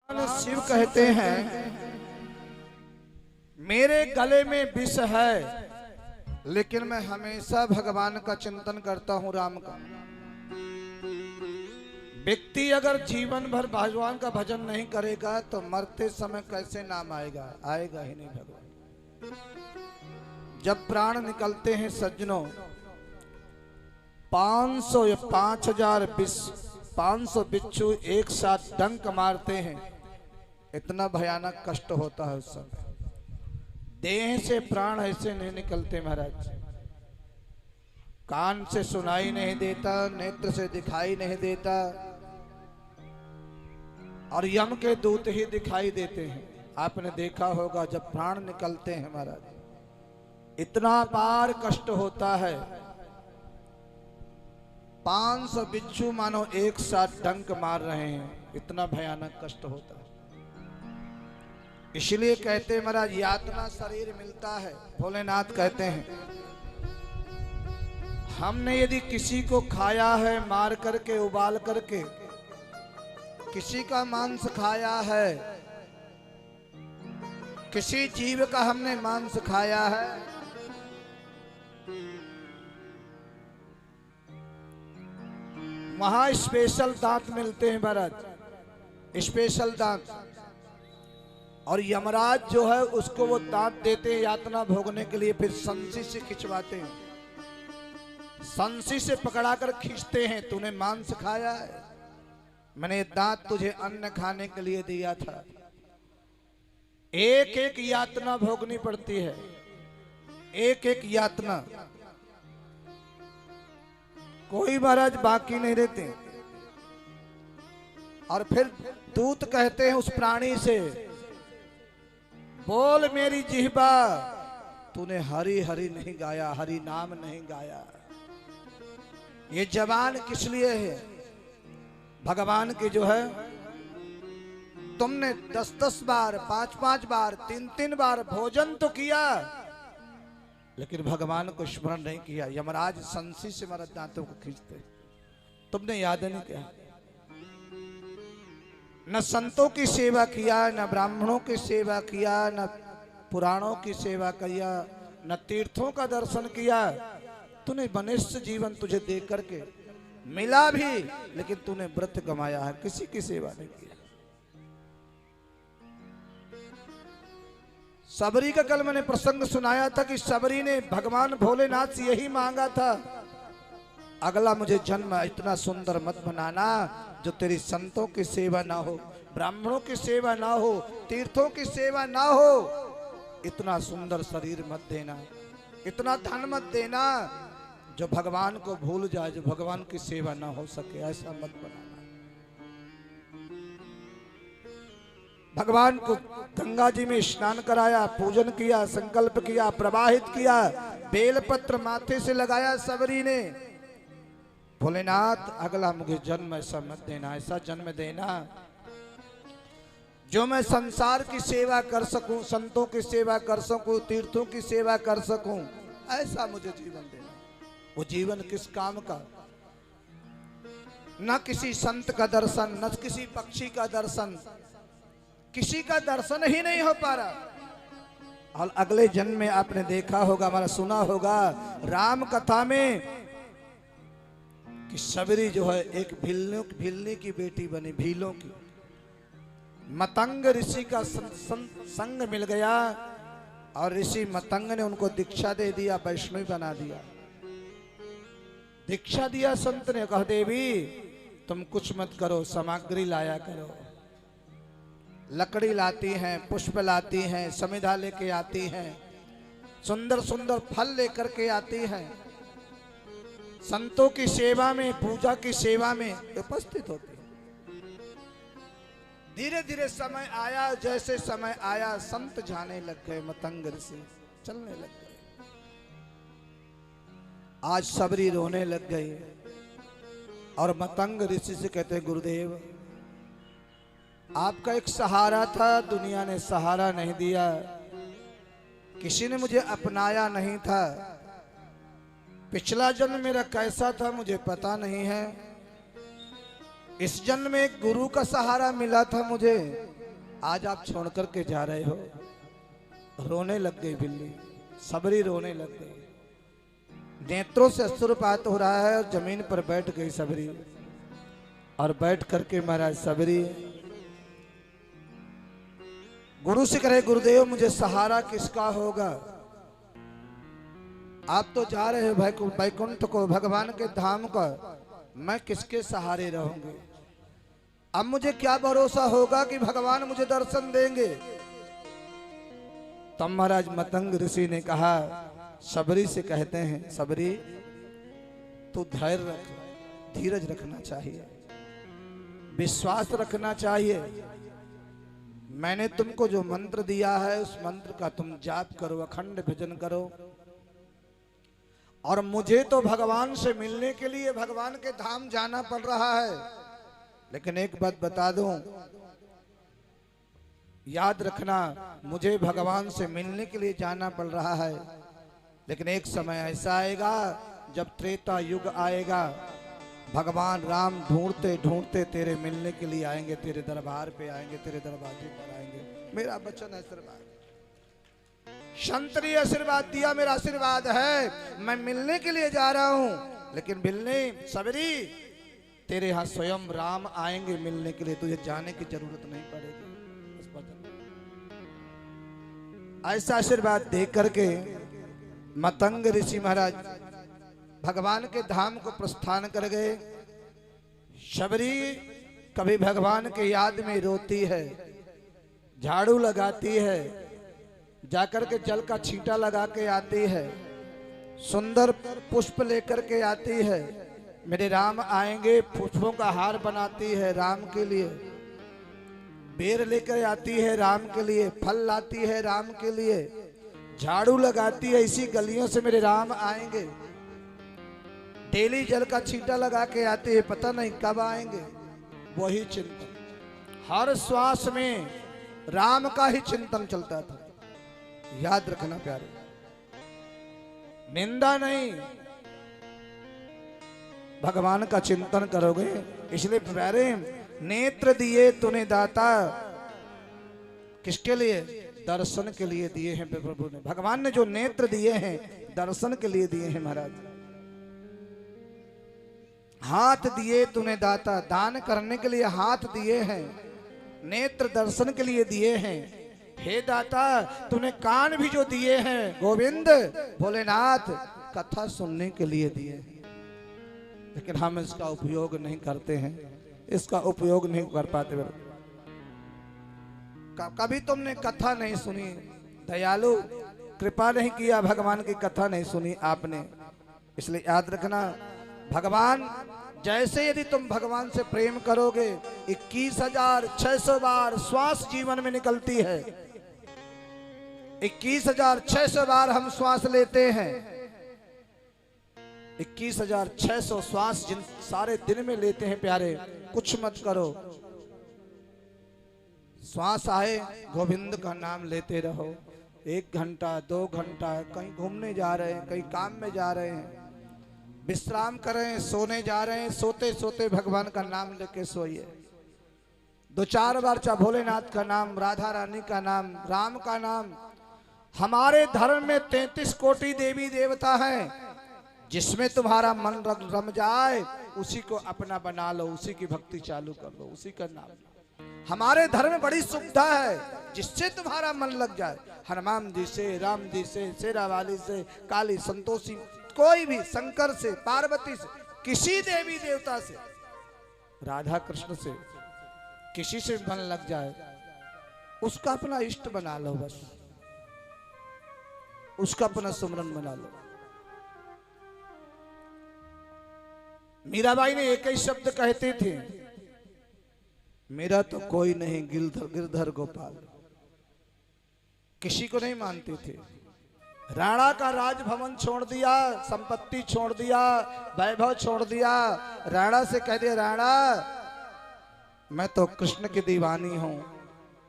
शिव कहते हैं मेरे गले में विष है, लेकिन मैं हमेशा भगवान का चिंतन करता हूँ, राम का। व्यक्ति अगर जीवन भर भगवान का भजन नहीं करेगा तो मरते समय कैसे नाम आएगा? आएगा ही नहीं भगवान। जब प्राण निकलते हैं सज्जनों, 500 या 5,000 बिच्छू एक साथ डंक मारते हैं, इतना भयानक कष्ट होता है उस समय। देह से प्राण ऐसे नहीं निकलते महाराज। कान से सुनाई नहीं देता, नेत्र से दिखाई नहीं देता, और यम के दूत ही दिखाई देते हैं। आपने देखा होगा जब प्राण निकलते हैं महाराज, इतना पार कष्ट होता है। 500 बिच्छू मानो एक साथ डंक मार रहे हैं, इतना भयानक कष्ट होता है। इसलिए कहते महाराज यातना शरीर मिलता है। भोलेनाथ कहते हैं हमने यदि किसी को खाया है मार करके, उबाल करके, किसी का मांस खाया है, किसी जीव का हमने मांस खाया है, वहां स्पेशल दांत मिलते हैं महाराज, स्पेशल दांत। और यमराज जो है उसको वो दांत देते हैं यातना भोगने के लिए, फिर संसी से खिंचवाते हैं, संसी से पकड़ाकर खींचते हैं। तूने मांस खाया है, मैंने दांत तुझे अन्न खाने के लिए दिया था। एक एक यातना भोगनी पड़ती है, एक एक यातना। कोई महाराज बाकी नहीं रहते। और फिर दूत कहते हैं उस प्राणी से, बोल मेरी जिह्वा, तूने हरि हरि नहीं गाया, हरि नाम नहीं गाया। ये जवान किस लिए है? भगवान की जो है, तुमने 10-10 बार, 5-5 बार, 3-3 बार भोजन तो किया, लेकिन भगवान को स्मरण नहीं किया। यमराज संसी से हमारे दांतों को खींचते, तुमने याद नहीं किया। न संतों की सेवा किया, न ब्राह्मणों की सेवा किया, न पुराणों की सेवा किया, न तीर्थों का दर्शन किया। तूने मनुष्य जीवन तुझे देख करके मिला भी, लेकिन तूने व्रत गमाया है, किसी की सेवा नहीं किया। सबरी का कल मैंने प्रसंग सुनाया था कि सबरी ने भगवान भोलेनाथ से यही मांगा था, अगला मुझे जन्म इतना सुंदर मत बनाना जो तेरी संतों की सेवा ना हो, ब्राह्मणों की सेवा ना हो, तीर्थों की सेवा ना हो। इतना सुंदर शरीर मत देना, इतना धन मत देना जो भगवान को भूल जाए, जो भगवान की सेवा ना हो सके, ऐसा मत बनाना। भगवान को गंगा जी में स्नान कराया, पूजन किया, संकल्प किया, प्रवाहित किया, बेलपत्र माथे से लगाया सबरी ने। भोलेनाथ अगला मुझे जन्म ऐसा मत देना, ऐसा जन्म देना जो मैं संसार की सेवा कर सकूं, संतों की सेवा कर सकूं, तीर्थों की सेवा कर सकूं, ऐसा मुझे जीवन देना। वो जीवन किस काम का? न किसी संत का दर्शन, न किसी पक्षी का दर्शन, किसी का दर्शन ही नहीं हो पा रहा। और अगले जन्म में आपने देखा होगा, हमारा सुना होगा राम कथा में कि सबरी जो है एक भीलनी की बेटी बनी, भीलों की। मतंग ऋषि का संग मिल गया और ऋषि मतंग ने उनको दीक्षा दे दिया, वैष्णवी बना दिया। दीक्षा दिया संत ने, कहा देवी तुम कुछ मत करो, सामग्री लाया करो। लकड़ी लाती हैं, पुष्प लाती हैं, समिधा लेके आती हैं, सुंदर सुंदर फल लेकर के आती हैं, संतों की सेवा में, पूजा की सेवा में उपस्थित होती है। धीरे धीरे समय आया, जैसे समय आया संत जाने लग गए, मतंग ऋषि चलने लग गए। आज सबरी रोने लग गई और मतंग ऋषि से कहते, गुरुदेव आपका एक सहारा था, दुनिया ने सहारा नहीं दिया, किसी ने मुझे अपनाया नहीं था। पिछला जन्म मेरा कैसा था मुझे पता नहीं है, इस जन्म में एक गुरु का सहारा मिला था मुझे, आज आप छोड़ करके जा रहे हो। रोने लग गई बिल्ली, सबरी रोने लग गई, नेत्रों से अश्रुपात हो रहा है और जमीन पर बैठ गई सबरी। और बैठ करके महाराज सबरी गुरु से कहे, गुरुदेव मुझे सहारा किसका होगा? आप तो जा रहे हो वैकुंठ को, भगवान के धाम को, मैं किसके सहारे रहूंगी? अब मुझे क्या भरोसा होगा कि भगवान मुझे दर्शन देंगे? तब महाराज मतंग ऋषि ने कहा, सबरी से कहते हैं, सबरी तू धैर्य रख, धीरज रखना चाहिए, विश्वास रखना चाहिए। मैंने तुमको जो मंत्र दिया है उस मंत्र का तुम जाप करो, अखंड भजन करो। और मुझे तो भगवान से मिलने के लिए भगवान के धाम जाना पड़ रहा है, लेकिन एक बात बता दूं, याद रखना, मुझे भगवान से मिलने के लिए जाना पड़ रहा है, लेकिन एक समय ऐसा आएगा जब त्रेता युग आएगा, भगवान राम ढूंढते ढूंढते तेरे मिलने के लिए आएंगे, तेरे दरबार पे आएंगे, तेरे दरवाजे पर आएंगे। मेरा वचन है, आशीर्वाद, क्षत्रिय आशीर्वाद दिया, मेरा आशीर्वाद है। मैं मिलने के लिए जा रहा हूं, लेकिन मिलने सबरी तेरे यहां स्वयं राम आएंगे मिलने के लिए, तुझे जाने की जरूरत नहीं पड़ेगी। ऐसा आशीर्वाद दे करके मतंग ऋषि महाराज भगवान के धाम को प्रस्थान कर गए। शबरी कभी भगवान के याद में रोती है, झाड़ू लगाती है, जाकर के जल का छींटा लगा के आती है, सुंदर पुष्प लेकर के आती है, मेरे राम आएंगे, पुष्पों का हार बनाती है राम के लिए, बेर लेकर आती है राम के लिए, फल लाती है राम के लिए, झाड़ू लगाती है, इसी गलियों से मेरे राम आएंगे। डेली जल का छींटा लगा के आती है, पता नहीं कब आएंगे। वही चिंतन, हर श्वास में राम का ही चिंतन चलता था। याद रखना प्यारे, निंदा नहीं, भगवान का चिंतन करोगे। इसलिए प्यारे, नेत्र दिए तूने दाता, किसके लिए? दर्शन के लिए दिए हैं प्रभु ने। भगवान ने जो नेत्र दिए हैं दर्शन के लिए दिए हैं महाराज। हाथ दिए तूने दाता, दान करने के लिए हाथ दिए हैं, नेत्र दर्शन के लिए दिए हैं। हे दाता, तूने कान भी जो दिए हैं गोविंद भोलेनाथ, कथा सुनने के लिए दिए हैं, लेकिन हम इसका उपयोग नहीं करते हैं, इसका उपयोग नहीं कर पाते। कभी तुमने कथा नहीं सुनी, दयालु कृपा नहीं किया, भगवान की कथा नहीं सुनी आपने। इसलिए याद रखना, भगवान जैसे यदि तुम भगवान से प्रेम करोगे, 21,600 बार श्वास जीवन में निकलती है, 21,600 बार हम श्वास लेते हैं, 21,600 श्वास जिन सारे दिन में लेते हैं प्यारे, कुछ मत करो, श्वास आए गोविंद का नाम लेते रहो। 1 घंटा 2 घंटा कहीं घूमने जा रहे हैं, कहीं काम में जा रहे हैं, विश्राम करें, सोने जा रहे हैं, सोते सोते भगवान का नाम लेके सोइए। 2-4 बार चाहे भोलेनाथ का नाम, राधा रानी का नाम, राम का नाम। हमारे धर्म में 33 कोटि देवी देवता हैं, जिसमें तुम्हारा मन रम जाए उसी को अपना बना लो, उसी की भक्ति चालू कर लो, उसी का नाम। हमारे धर्म में बड़ी सुविधा है, जिससे तुम्हारा मन लग जाए, हनुमान जी से, राम जी से, शेरा वाली से, काली संतोषी, कोई भी, शंकर से, पार्वती से, किसी देवी देवता से, राधा कृष्ण से, किसी से मन लग जाए, उसका अपना इष्ट बना लो, बस उसका अपना सुमरन बना लो। मीराबाई ने एक ही शब्द कहते थे, मेरा तो कोई नहीं गिरधर गोपाल, किसी को नहीं मानते थे। राणा का राजभवन छोड़ दिया, संपत्ति छोड़ दिया, वैभव छोड़ दिया, राणा से कह दिया, राणा मैं तो कृष्ण की दीवानी हूं,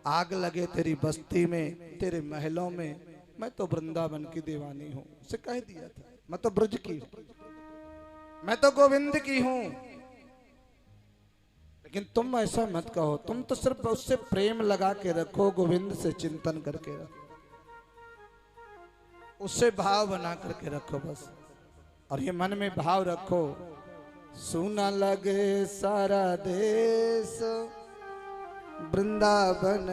आग लगे तेरी बस्ती में, तेरे महलों में, मैं तो वृंदावन की दीवानी हूं, उसे कह दिया था। मैं तो ब्रज की, मैं तो गोविंद की हूं। लेकिन तुम ऐसा मत कहो, तुम तो सिर्फ उससे प्रेम लगा के रखो, गोविंद से चिंतन करके रखो, उससे भाव बना करके रखो बस। और ये मन में भाव रखो, सुना लगे सारा देश वृंदावन,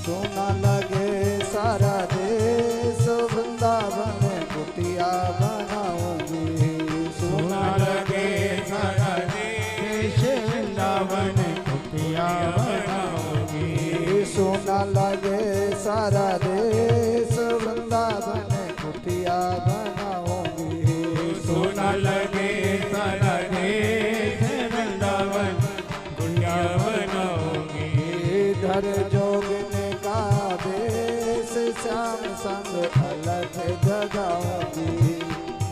सोना लगे सारा देश वृंदावन कुटिया बनाऊंगी, सोना लगे सारा देश वृंदावन कुटिया बनाऊंगी, सोना लगे सारा देश वृंदावन कुटिया बनाऊंगी, सोना लगे सारा देश वृंदावन कुटिया बनाऊंगी, धर जोगने का देश श्याम संग अलग जगाऊंगी,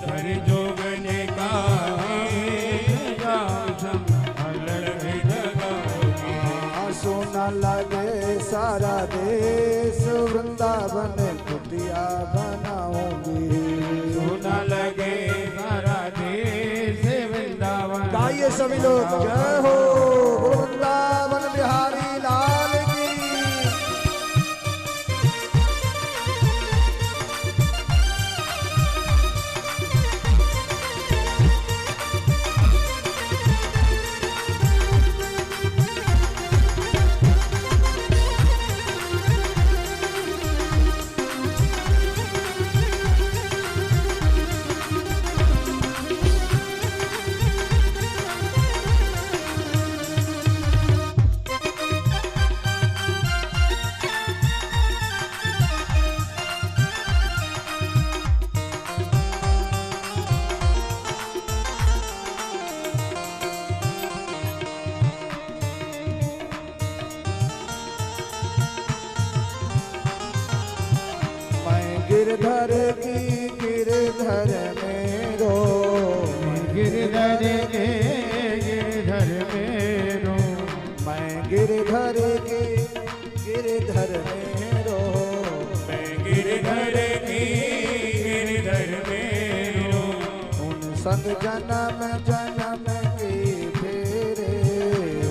धर जोगने का श्याम संग अलग जगाऊंगी, सोना लगे सारा देश वृंदावन कुटिया बनाऊंगी, सोना लगे सारा देश वृंदावन। गाइए सभी लोग, जय हो वृंदावन बिहारी लाल की। गिरधर की गिरधर मेरो, गिरधर के गिरधर मेरो, मैं गिरधर की गिरधर मेरो, मैं गिरधर की गिरधर मेरो, उन संग जन्म जन्म की फेरे,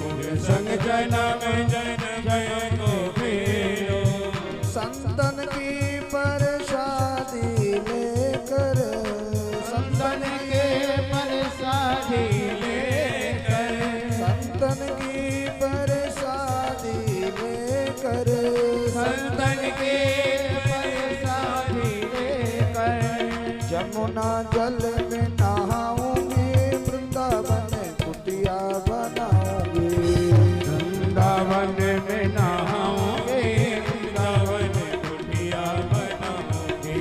उन संग जन्म जन्म को फेरो, संतन की परसादी लेकर, संतन के परसादी लेकर, संतन की परसादी लेकर, संतन के परसादी लेकर, जमुना जल में नहाऊंगी, वृंदावन कुटिया बनाऊंगी, वृंदावन में नहाऊंगे, वृंदावन कुटिया बनाऊंगे,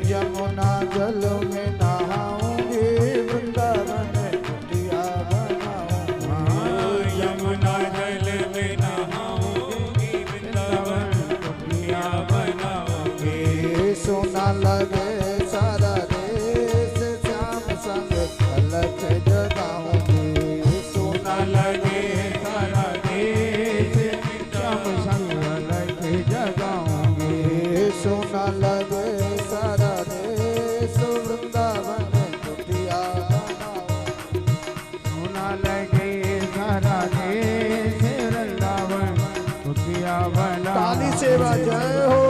जमुना जल में नहाऊंगी, वृंदावन कुटिया बनाऊंगी, यमुना जल में नहाऊंगी, वृंदावन कुटिया बनाऊंगी, सोना लगे सारा देश श्याम संग अलग जगाऊंगी, सोना लगे सारा देश श्याम संग अलग जगाऊंगी, सोना लगे सारा देश वृंदावन कुटिया बनाऊंगी, सोना लगे सारा देश वृंदावन कुटिया बना। काली सेवा जय हो,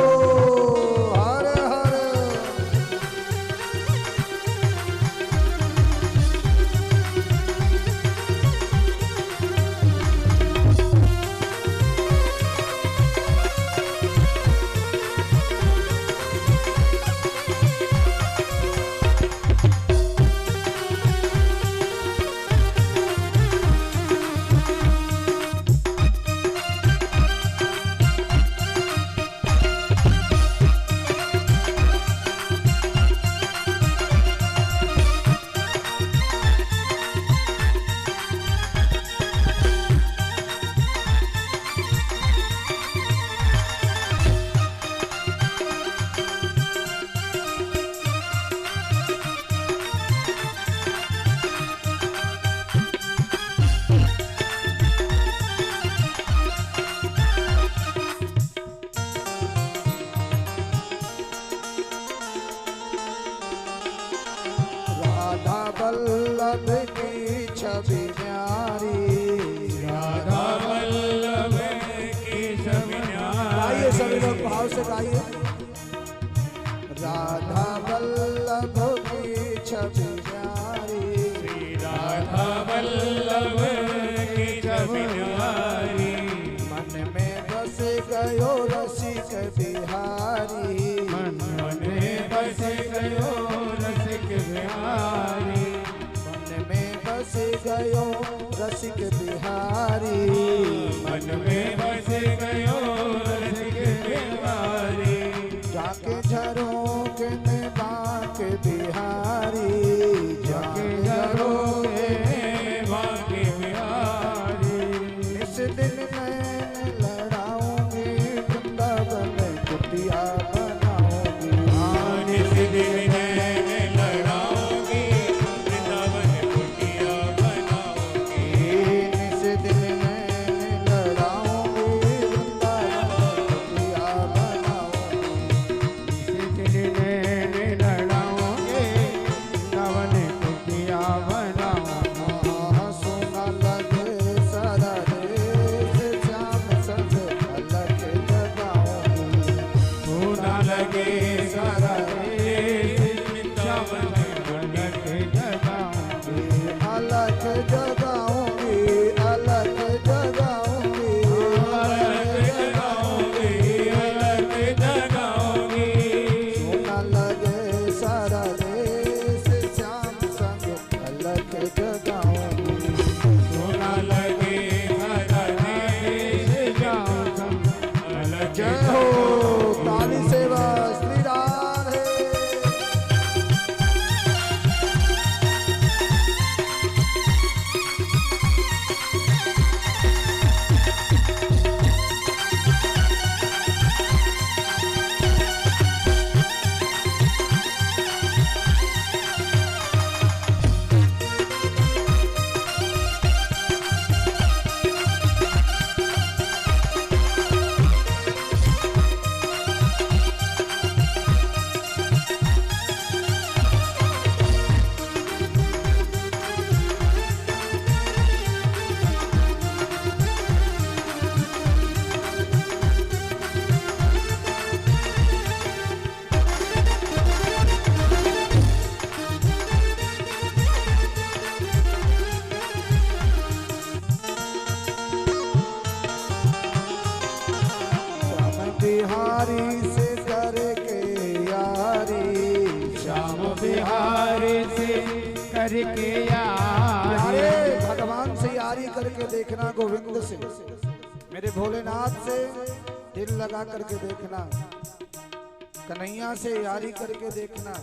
हर हर। से गाइए। राधा वल्लभ की छवि प्यारी, श्री राधा वल्लभ की छवि प्यारी, मन में बस गयो रसिक बिहारी, मन में बस गयो रसिक बिहारी, मन में बस गयो रसिक बिहारी, मन में बस गयो रसिक बिहारी, जाके झरोख में बांक बिहारी, जाके झरोखे बांके बिहारी, इस दिन मैं लड़ाऊंगी वृंदावन कुटिया बनाऊंगी, इस दिन मैं लड़ाऊंगी वृंदावन कुटिया बनाऊंगी, इस दिन मैं लड़ाऊंगी वृंदावन कुटिया बनाऊंगी, इस दिन मैं लड़ाऊंगी वृंदावन कुटिया बनाऊंगी, सोना लगे सारा देश श्याम संग अलग जगाऊंगी, सोना लगे सारा देश वृंदावन अलग जगाऊंगी, अलग जगाऊंगी, अलग जगाऊंगी, अलग जगाऊंगी, अलग जगाऊंगी, सोना लगे सारा देश श्याम संग अलग जगाऊंगी। सोना लगे सारा देश श्याम अलग जय हो ताली सेवा श्री राधे। श्याम बिहारी से करके यारी, श्याम बिहारी से करके यारे यारी, भगवान से यारी करके देखना, गोविंद से मेरे भोलेनाथ से दिल लगा करके देखना, कन्हैया से यारी करके देखना,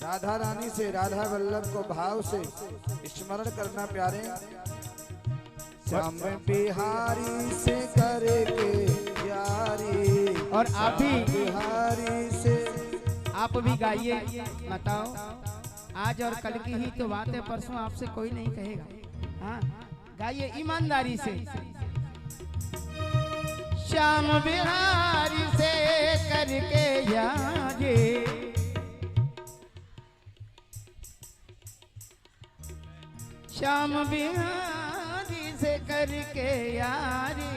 राधा रानी से राधा वल्लभ को भाव से स्मरण करना प्यारे। श्याम बिहारी से करके यारी, और आप भी बिहारी से आप भी गाइए। बताओ आज और कल की ही तो बात है, परसों आपसे कोई नहीं कहेगा। हाँ गाइए ईमानदारी से। श्याम बिहारी से करके यारी, श्याम बिहारी से करके यारी,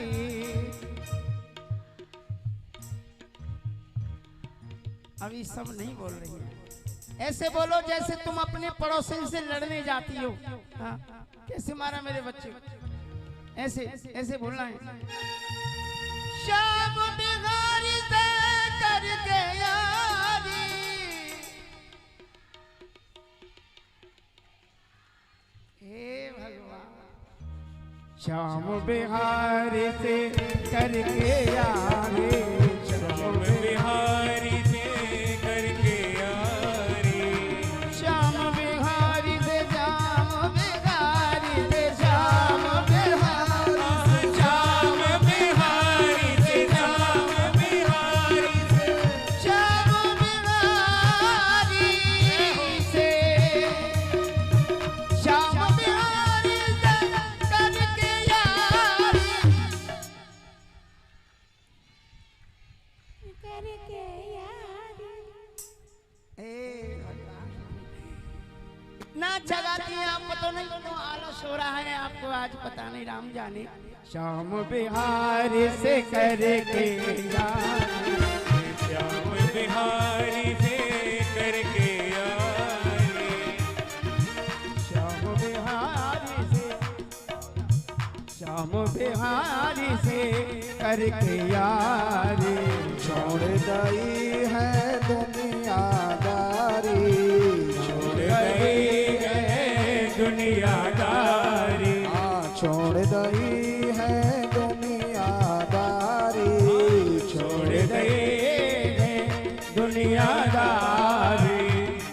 अभी सब नहीं बोल रही है। ऐसे बोलो जैसे तुम अपने पड़ोसी से लड़ने जाती हो। हाँ, कैसे मारा मेरे बच्चे, ऐसे ऐसे बोलना है। श्याम बिहारी से करके यारी, हे भगवान। श्याम बिहारी से करके यारी, श्याम बिहारी से करके यारी, श्याम बिहारी से श्याम बिहारी से श्याम बिहारी, श्याम बिहारी से श्याम बिहारी से, श्याम बिहारी से श्याम बिहारी से करके यारी, करके यारी। इतना जगाती हैं आप तो लो नहीं तो आलस हो रहा है आपको आज, पता नहीं राम जाने। श्याम बिहारी से करके यारी, श्याम बिहारी से करके यारी, श्याम बिहारी से, श्याम बिहारी से करके यारी। छोड़ गई है दुनियादारी, छोड़ गई है दुनियादारी, छोड़ गई है दुनियादारी, छोड़ गई है दुनियादारी।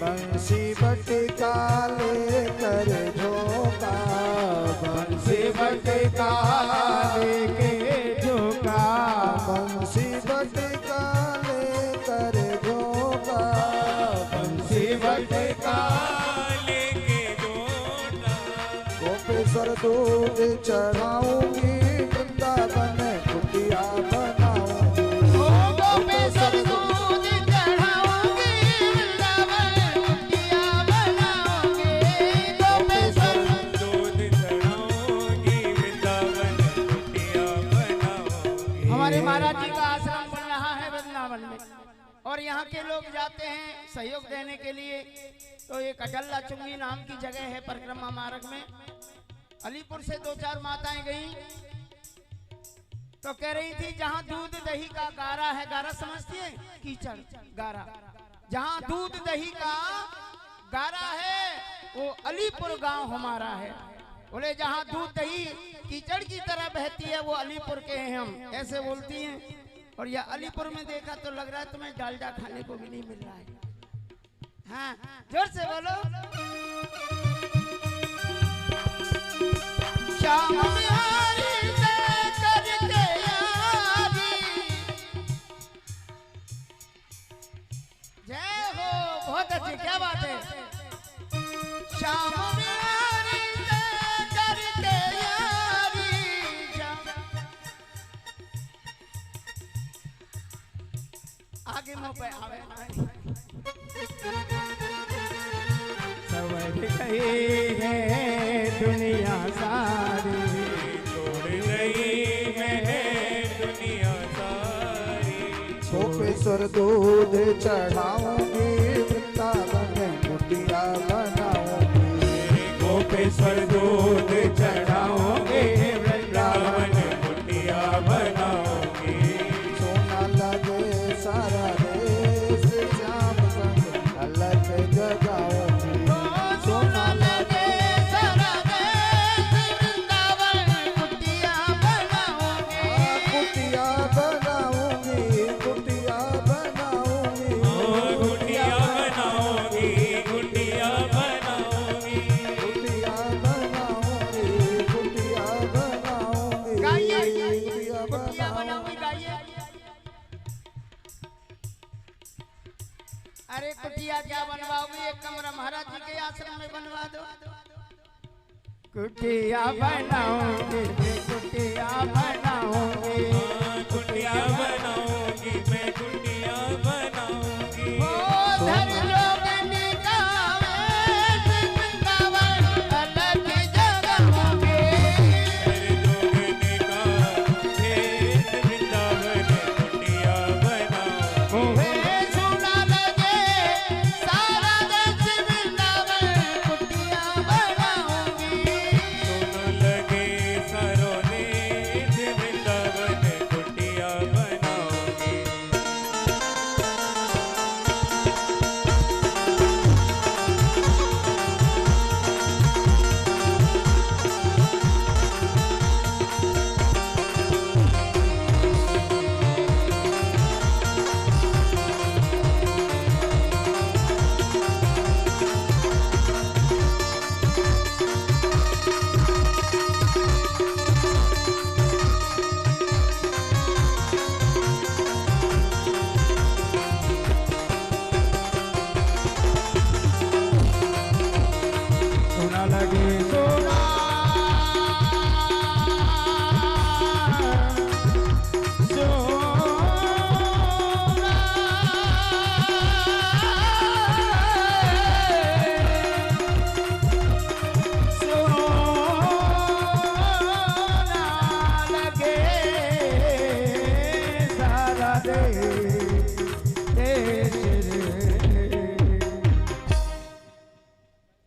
बंसी बटका लेकर झोंका, बंसी बटका लेके झोंका, बंसी बटका लेकर झोंका, बंसी बटका लेके जोड़ा, गोपेश्वर दूध चढ़ाऊंगी, वृंदावन कुटिया बनाऊंगी। ओ गोपेश्वर दूध चढ़ाऊंगी, वृंदावन कुटिया बनाऊंगी। गोपेश्वर दूध चढ़ाऊंगी, वृंदावन कुटिया बनाऊंगी। हमारे महाराज जी का आश्रम बन रहा है वृंदावन में, और यहाँ के लोग जाते हैं सहयोग देने के लिए। तो एक अटल्ला चुंगी नाम की जगह है परिक्रमा मार्ग में, अलीपुर से 2-4 माताएं गई तो कह रही थी जहाँ दूध दही का गारा है, गारा समझती है, कीचड़ गारा, जहाँ दूध दही का गारा है वो अलीपुर गांव हमारा है। बोले जहाँ दूध दही कीचड़ की तरह बहती है वो अलीपुर के हैं हम, ऐसे बोलती हैं। और यह अलीपुर में देखा तो लग रहा है तुम्हें डालडा खाने को भी नहीं मिल रहा है। हाँ जोर से बोलो। श्याम बिहारी से करके यारी, जय हो, बहुत अच्छी, क्या बात है। श्याम बिहारी से करके यारी, आगे मुंह पे आवे सवर गई है दुनिया सारी, छोड़ गई है दुनिया सारी, गोपेश्वर दूध चढ़ाऊंगी, वृंदावन कुटिया बनाऊंगी। गोपेश्वर दूध चढ़ाओगे, वृंदावन कुटिया बनाओगे। सोना लगे सारा देश, श्याम संग अलग जगाऊंगी। सोना लगे सारा देश, वृंदावन कुटिया बनाओगे। कुटिया बनाऊंगी, कुटिया बनाऊंगी। गुटिया बनाओगी, गुटिया बनाओगी। कुटिया बनाऊंगी, कुटिया बनाऊंगी। गाइए, कुटिया कुटिया बनाऊंगी। बनाओगी, गाइए। अरे कुटिया क्या बनवाओगी, एक कमरा महाराज जी के आश्रम में बनवा दो। कुटिया बनाऊंगी, कुटिया बनाऊंगी, गुटिया बनाओगी, मैं गुटिया बनाऊंगी। ओ धर लोग निकावे, वृंदावन अलग जगाओगे। हर जोगने का भेद, वृंदावन कुटिया बनाओगे। हे सोना लगे सारा देश, वृंदावन कुटिया बनाऊंगी। दोनों लगे सारों देश,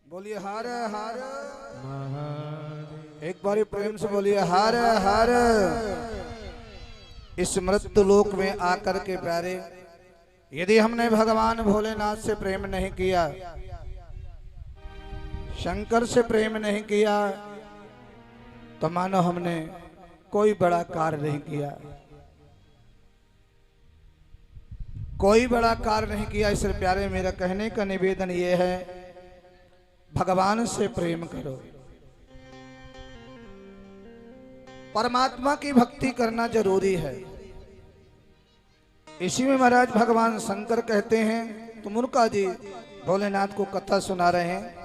बोलिए हर हर, एक बार प्रेम से बोलिए हर हर। इस मृत्यु लोक में आकर के प्यारे, यदि हमने भगवान भोलेनाथ से प्रेम नहीं किया, शंकर से प्रेम नहीं किया, तो मानो हमने कोई बड़ा कार्य नहीं किया, कोई बड़ा कार्य नहीं किया। इसलिए प्यारे मेरा कहने का निवेदन यह है, भगवान से प्रेम करो, परमात्मा की भक्ति करना जरूरी है। इसी में महाराज भगवान शंकर कहते हैं, तो मुर्का जी भोलेनाथ को कथा सुना रहे हैं।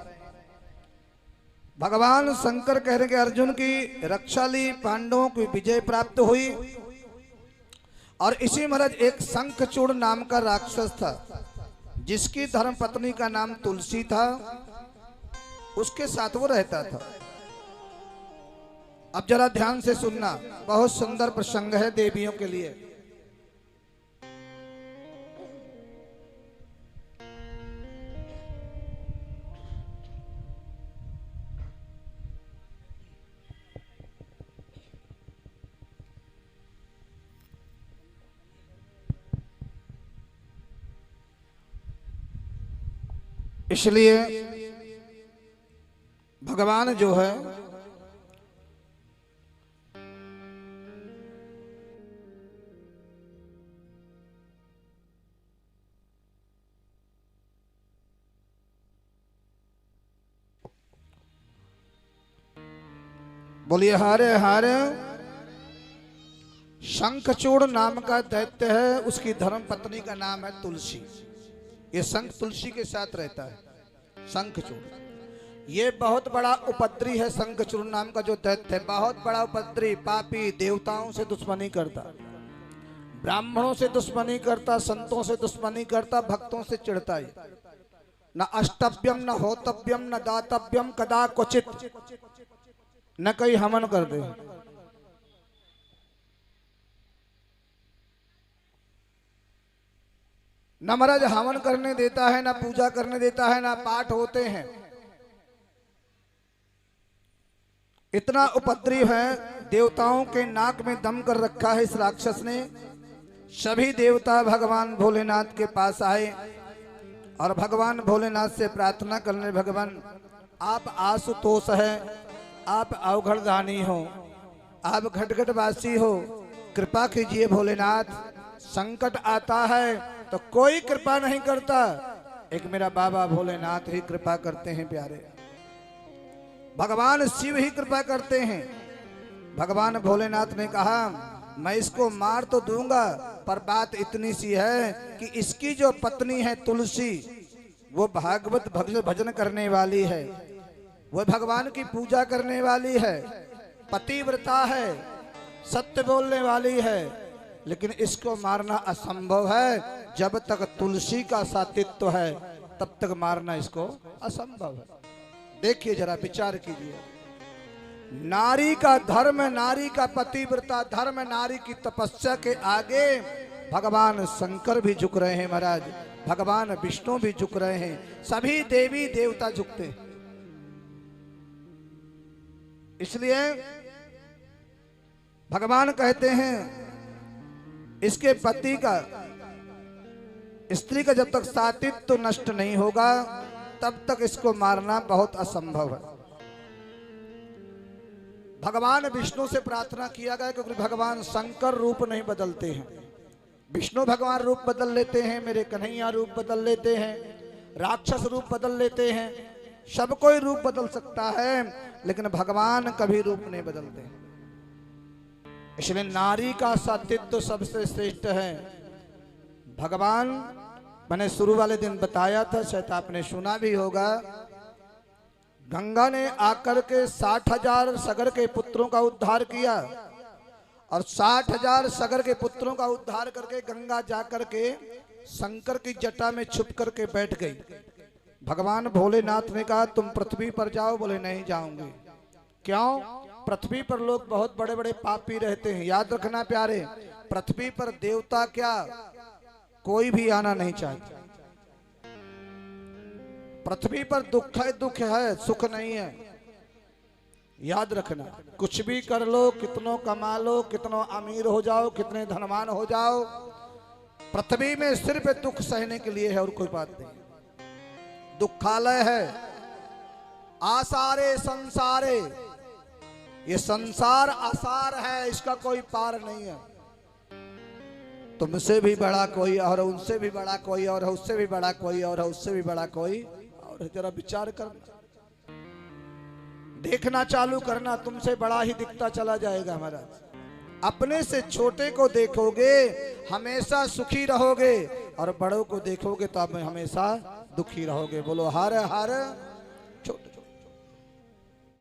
भगवान शंकर कह रहे कि अर्जुन की रक्षा ली, पांडवों की विजय प्राप्त हुई, और इसी महाराज एक शंखचूड़ नाम का राक्षस था, जिसकी धर्म पत्नी का नाम तुलसी था, उसके साथ वो रहता था। अब जरा ध्यान से सुनना, बहुत सुंदर प्रसंग है देवियों के लिए। इसलिए भगवान जो है बोलिए हारे हारे। शंखचूड़ नाम का दैत्य है, उसकी धर्म पत्नी का नाम है तुलसी। ये शंख तुलसी के साथ रहता है। शंखचूड़ ये बहुत बड़ा उपद्री है। शंखचूड़ नाम का जो दैत्य है बहुत बड़ा उपद्री, पापी, देवताओं से दुश्मनी करता, ब्राह्मणों से दुश्मनी करता, संतों से दुश्मनी करता, भक्तों से चिढ़ता है। न अष्टव्यम न होतव्यम न दातव्यम कदा क्वचित, न कहीं हवन कर दे। न महाराज हवन करने देता है, न पूजा करने देता है, न पाठ होते हैं। इतना उपद्रव है, देवताओं के नाक में दम कर रखा है इस राक्षस ने। सभी देवता भगवान भोलेनाथ के पास आए और भगवान भोलेनाथ से प्रार्थना करने, भगवान आप आशुतोष है, आप अवघड़दानी हो, आप घटघटवासी हो, कृपा कीजिए भोलेनाथ। संकट आता है तो कोई कृपा नहीं करता, एक मेरा बाबा भोलेनाथ ही कृपा करते हैं प्यारे। भगवान शिव ही कृपा करते हैं। भगवान भोलेनाथ ने कहा मैं इसको मार तो दूंगा, पर बात इतनी सी है कि इसकी जो पत्नी है तुलसी, वो भागवत भजन करने वाली है, वो भगवान की पूजा करने वाली है, पतिव्रता है, सत्य बोलने वाली है, लेकिन इसको मारना असंभव है। जब तक तुलसी का सातित्व है तब तक मारना इसको असंभव है। देखिए जरा विचार कीजिए, नारी का धर्म, नारी का पतिव्रता धर्म, नारी की तपस्या के आगे भगवान शंकर भी झुक रहे हैं महाराज, भगवान विष्णु भी झुक रहे हैं, सभी देवी देवता झुकते हैं। इसलिए भगवान कहते हैं इसके पति का, स्त्री का जब तक सातित्व नष्ट नहीं होगा तब तक इसको मारना बहुत असंभव है। भगवान विष्णु से प्रार्थना किया गया क्योंकि भगवान शंकर रूप नहीं बदलते हैं। विष्णु भगवान रूप बदल लेते हैं, मेरे कन्हैया रूप बदल लेते हैं, राक्षस रूप बदल लेते हैं, सब कोई रूप बदल सकता है, लेकिन भगवान कभी रूप नहीं बदलते। इसलिए नारी का सातित्व सबसे श्रेष्ठ है। भगवान, मैंने शुरू वाले दिन बताया था, शायद आपने सुना भी होगा, गंगा ने आकर के 60,000 सगर के पुत्रों का उद्धार किया, और 60,000 सगर के पुत्रों का उद्धार करके गंगा जाकर के शंकर की जटा में छुप करके बैठ गई। भगवान भोलेनाथ ने कहा तुम पृथ्वी पर जाओ, बोले नहीं जाऊंगी। क्यों? पृथ्वी पर लोग बहुत बड़े बड़े पापी रहते हैं। याद रखना प्यारे, पृथ्वी पर देवता क्या कोई भी आना नहीं चाहता। पृथ्वी पर दुख है, सुख नहीं है। याद रखना, कुछ भी कर लो, कितनों कमा लो, कितनों अमीर हो जाओ, कितने धनवान हो जाओ, पृथ्वी में सिर्फ दुख सहने के लिए है और कोई बात नहीं। दुखालय है। आसारे संसारे, ये संसार आसार है, इसका कोई पार नहीं है। तुमसे भी बड़ा कोई और, उनसे भी बड़ा कोई और, उससे भी बड़ा कोई और, उससे भी बड़ा कोई और। जरा विचार करना, देखना चालू करना, तुमसे बड़ा ही दिखता चला जाएगा महाराज। अपने से छोटे को देखोगे हमेशा सुखी रहोगे, और बड़ों को देखोगे तो आप हमेशा दुखी रहोगे। बोलो हर हर छोटे।